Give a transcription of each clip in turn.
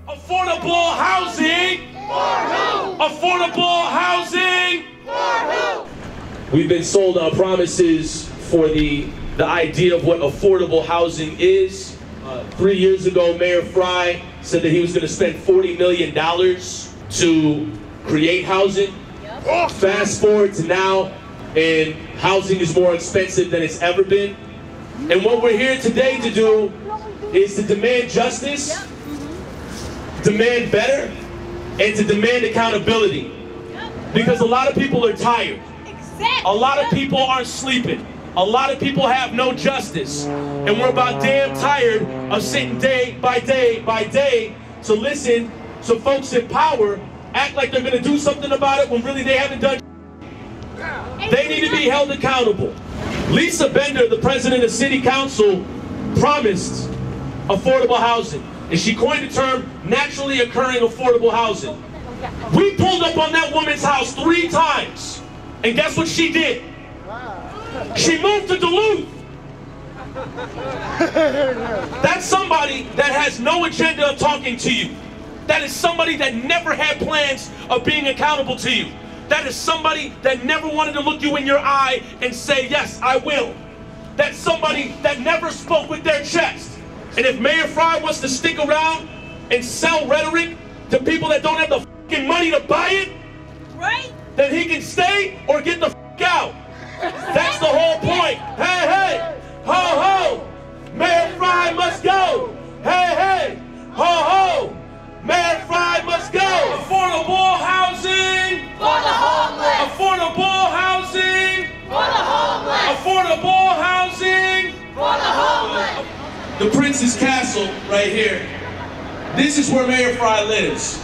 Affordable housing. For who? Affordable housing. For who? We've been sold promises for the idea of what affordable housing is. 3 years ago, Mayor Frey said that he was going to spend $40 million to create housing. Yep. Fast forward to now, and housing is more expensive than it's ever been. And what we're here today to do is to demand justice, demand better, and to demand accountability. Because a lot of people are tired. A lot of people aren't sleeping. A lot of people have no justice. And we're about damn tired of sitting day by day by day to listen to folks in power act like they're going to do something about it when really they haven't done. They need to be held accountable. Lisa Bender, the president of City Council, promised affordable housing. And she coined the term naturally occurring affordable housing. We pulled up on that woman's house 3 times. And guess what she did? She moved to Duluth. That's somebody that has no agenda of talking to you. That is somebody that never had plans of being accountable to you. That is somebody that never wanted to look you in your eye and say, yes, I will. That's somebody that never spoke with their chest. And if Mayor Frey wants to stick around and sell rhetoric to people that don't have the fucking money to buy it, right, then he can stay or get the fuck out. That's the whole point. Hey, hey, ho, ho, Mayor Frey must go. Hey, hey, ho, ho, Mayor Frey must go. Affordable housing For the homeless. Affordable housing For the homeless. Affordable housing For the homeless. The Prince's Castle right here. This is where Mayor Frey lives.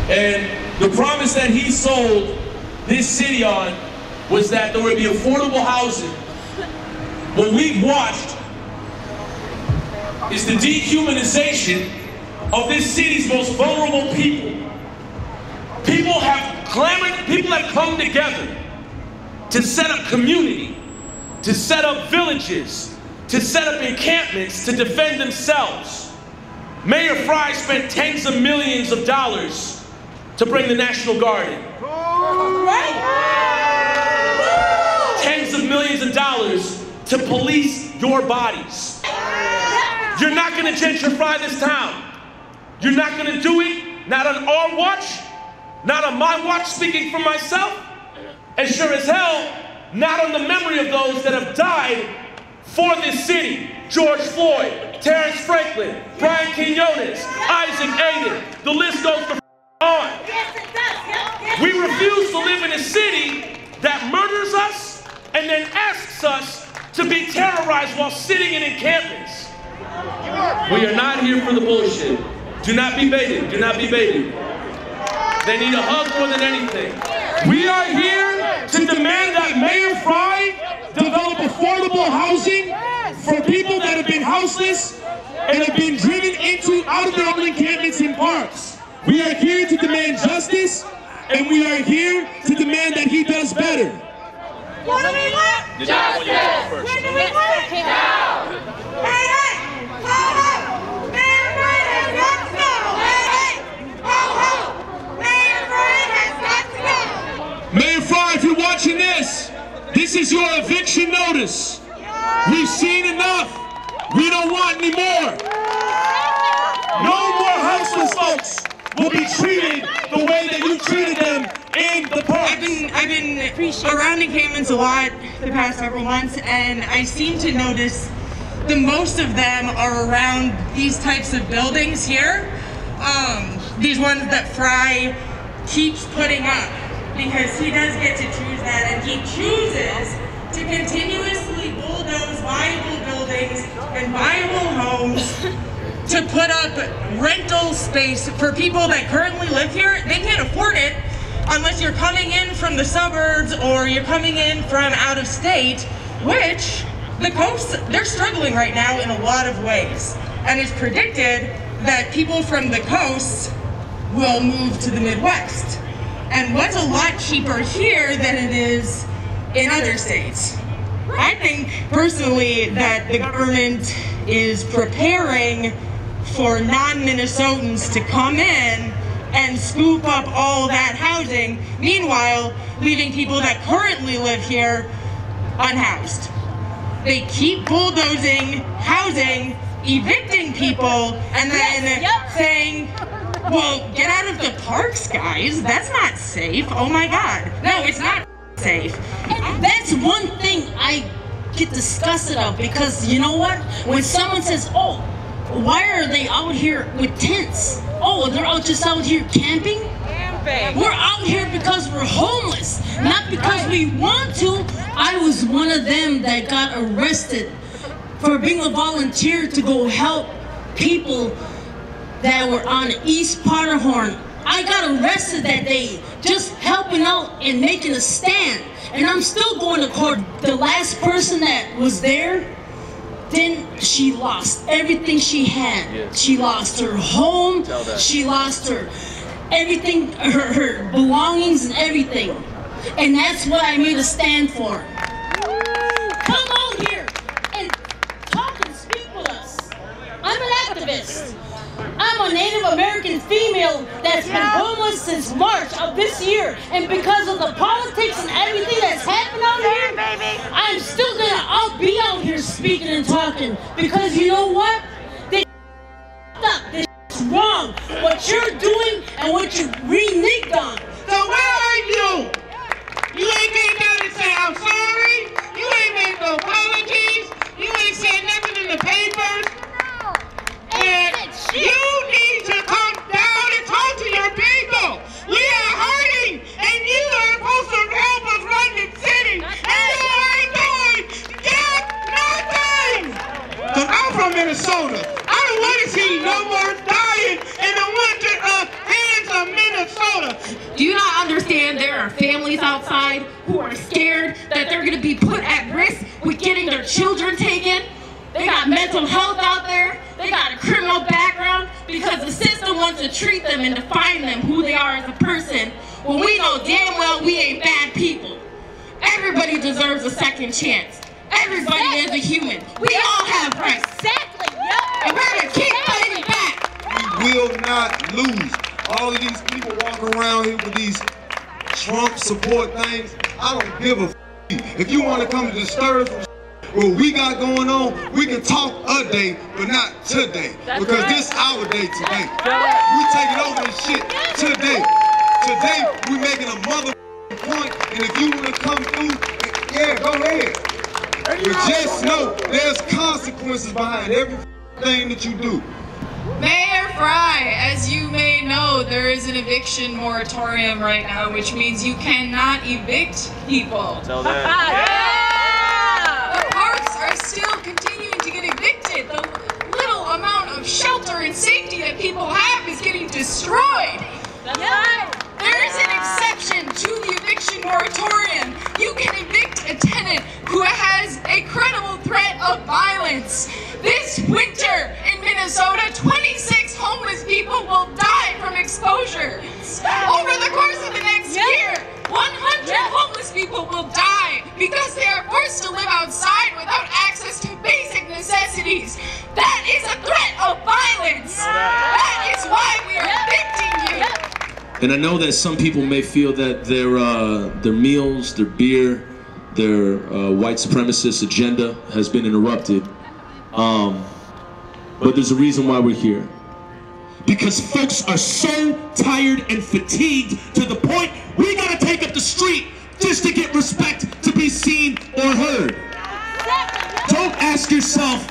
And the promise that he sold this city on was that there would be affordable housing. What we've watched is the dehumanization of this city's most vulnerable people. People have come together to set up community, to set up villages, to set up encampments to defend themselves. Mayor Frey spent tens of millions of dollars to bring the National Guard in. Tens of millions of dollars to police your bodies. You're not going to gentrify this town. You're not going to do it, not on our watch, not on my watch, speaking for myself, and sure as hell, not on the memory of those that have died for this city. George Floyd, Terrence Franklin, Brian Quinones, Isaac Aiden, the list goes on. We refuse to live in a city that murders us and then asks us to be terrorized while sitting in encampments. We are not here for the bullshit. Do not be baited. Do not be baited. They need a hug more than anything. We are here to demand that Mayor Frey develop affordable housing for people that have been houseless and have been driven out of their own encampments and parks. We are here to demand justice, and we are here to demand that he does better. What do we want? Justice. When do we want it? Now. Hey, hey, ho, ho. Mayor Frey has got to go. Hey, hey, ho, ho. Mayor Frey has got to go. Mayor Frey, if you're watching this is your eviction notice. We've seen enough. We don't want any more. No more houseless folks will be treated the way that you treated them in the park. I've been around encampments a lot the past several months, and I seem to notice the most of them are around these types of buildings here. These ones that Frey keeps putting up, because he does get to choose that, and he chooses to continuously bulldoze viable buildings and viable homes to put up rental space for people that currently live here. They can't afford it unless you're coming in from the suburbs or you're coming in from out of state, which the coast, they're struggling right now in a lot of ways. And it's predicted that people from the coast will move to the Midwest. And what's a lot cheaper here than it is in other states? I think personally that the government is preparing for non-Minnesotans to come in and scoop up all that housing, meanwhile leaving people that currently live here unhoused. They keep bulldozing housing, evicting people, and then saying, well, get out of the parks, guys. That's not safe. Oh my God. No, it's not safe. And that's one thing I get disgusted of, because you know what? When someone says, oh, why are they out here with tents? Oh, they're just out here camping? We're out here because we're homeless, not because we want to. I was one of them that got arrested for being a volunteer to go help people that were on East Powderhorn. I got arrested that day just helping out and making a stand. And I'm still going to court. The last person that was there, then she lost everything she had. Yes. She lost her home, she lost her everything, her belongings and everything. And that's what I made a stand for. Come out here and talk and speak with us. I'm an activist. I'm a Native American female that's been homeless since March of this year. And because of the politics and everything that's happened out here, I'm still I'll be out here speaking and talking. Because you know what? This is wrong. What you're doing and what you reneged on. So where are you? You ain't came down and say, I'm sorry. You ain't made no apologies. You ain't said nothing in the papers. And you need to come down and talk to your people. We are hurting, and you are supposed to help us run the city. And you ain't doing nothing. Because I'm from Minnesota. I don't want to see no more dying in the winter hands of Minnesota. Do you not understand there are families outside who are scared that they're going to be put at risk with getting their children taken? They got mental health out there. They got a criminal background because the system wants to treat them and define them who they are as a person, when we know damn well we ain't bad people. Everybody deserves a second chance. Everybody is a human. We all have rights. Exactly. And we're going to keep fighting back. We will not lose. All of these people walking around here with these Trump support things, I don't give a f***. If you want to come to disturb what we got going on, we can talk a day, but not today. Because this is our day today. We taking over this shit today. Today, we making a mother point, and if you want to come through, yeah, go ahead. But just know, there's consequences behind everything that you do. Mayor Frey, as you may know, there is an eviction moratorium right now, which means you cannot evict people. Tell that. Are still continuing to get evicted. The little amount of shelter and safety that people have is getting destroyed. That's right. There is an exception to the eviction moratorium. You can evict a tenant who has a credible threat of violence. This winter in Minnesota, 26 homeless people will die from exposure. Over the course of the next year, 100 homeless people will die because they are forced to live outside without access to basic necessities. That is a threat of violence. That is why we are evicting you. And I know that some people may feel that their meals, their beer, their white supremacist agenda has been interrupted. But there's a reason why we're here. Because folks are so tired and fatigued to the point we gotta take up the street just to get respect, to be seen or heard. Don't ask yourself,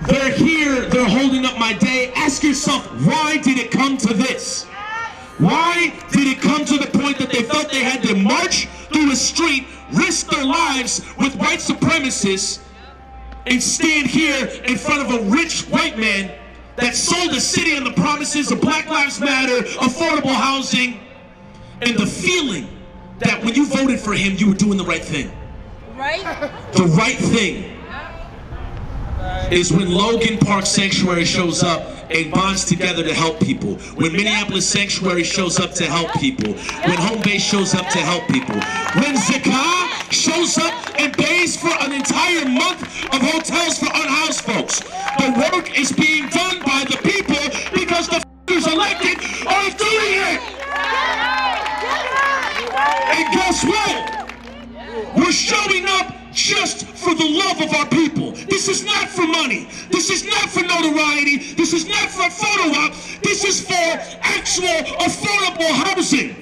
they're here, they're holding up my day. Ask yourself, why did it come to this? Why did it come to the point that they felt they had to march through a street, risk their lives with white supremacists, and stand here in front of a rich white man that sold the city on the promises of Black Lives Matter, affordable housing, and the feeling that when you voted for him, you were doing the right thing. Right? The right thing. is when Logan Park Sanctuary shows up and bonds together to help people. When Minneapolis Sanctuary shows up to help people. When Home Base shows up to help people. When Zakah shows up and pays for an entire month of hotels for unhoused folks. The work is being done by the people because the f***ers elected are doing it. And guess what? We're showing up just for the love of our people. This is not for money. This is not for notoriety. This is not for a photo op. This is for actual affordable housing.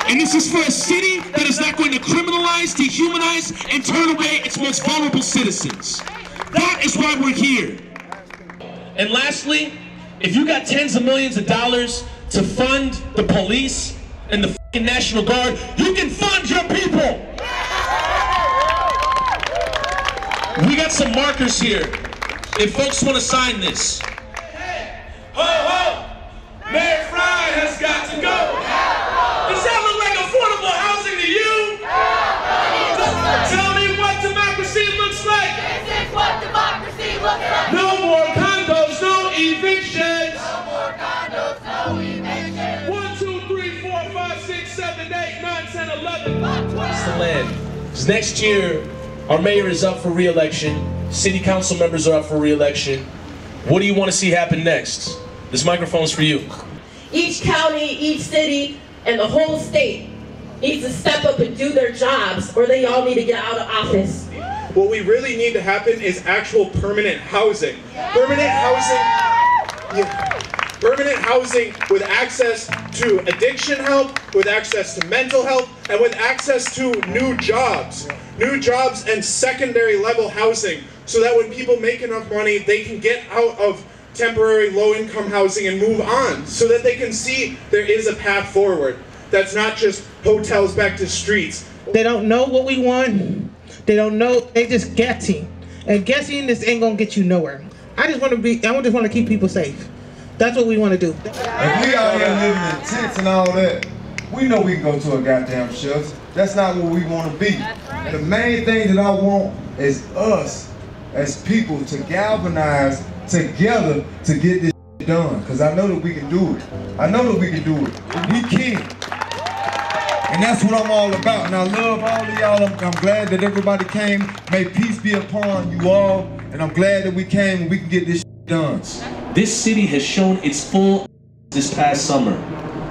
And this is for a city that is not going to criminalize, dehumanize, and turn away its most vulnerable citizens. That is why we're here. And lastly, if you got tens of millions of dollars to fund the police and the f***ing National Guard, you can fund your people. We got some markers here. If folks want to sign this. Ho, ho! Mayor Frey has got to go. Does that look like affordable housing to you? Tell me what democracy looks like. This is what democracy looks like. No more condos, no evictions. No more condos, no evictions. 1, 2, 3, 4, 5, 6, 7, 8, 9, 10, 11. What's the land? Because next year, our mayor is up for re-election. City council members are up for re-election. What do you want to see happen next? This microphone's for you. Each county, each city, and the whole state needs to step up and do their jobs, or they all need to get out of office. What we really need to happen is actual permanent housing. Permanent housing with access to addiction help, with access to mental health, and with access to new jobs. New jobs and secondary level housing, so that when people make enough money, they can get out of temporary low-income housing and move on, so that they can see there is a path forward. That's not just hotels back to streets. They don't know what we want. They don't know. They just guessing, and guessing this ain't gonna get you nowhere. I just want to keep people safe. That's what we want to do. If we out here living in tents and all that, we know we can go to a goddamn shelter. That's not what we want to be. Right. The main thing that I want is us as people to galvanize together to get this done. Because I know that we can do it. I know that we can do it. We can. And that's what I'm all about. And I love all of y'all. I'm glad that everybody came. May peace be upon you all. And I'm glad that we came and we can get this done. This city has shown its full this past summer.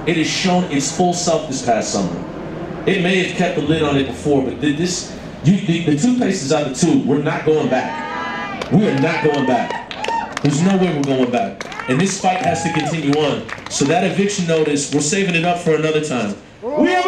It has shown its full self this past summer. It may have kept the lid on it before, but the toothpaste is out of the tube. We're not going back. We are not going back. There's no way we're going back. And this fight has to continue on. So that eviction notice, we're saving it up for another time. We have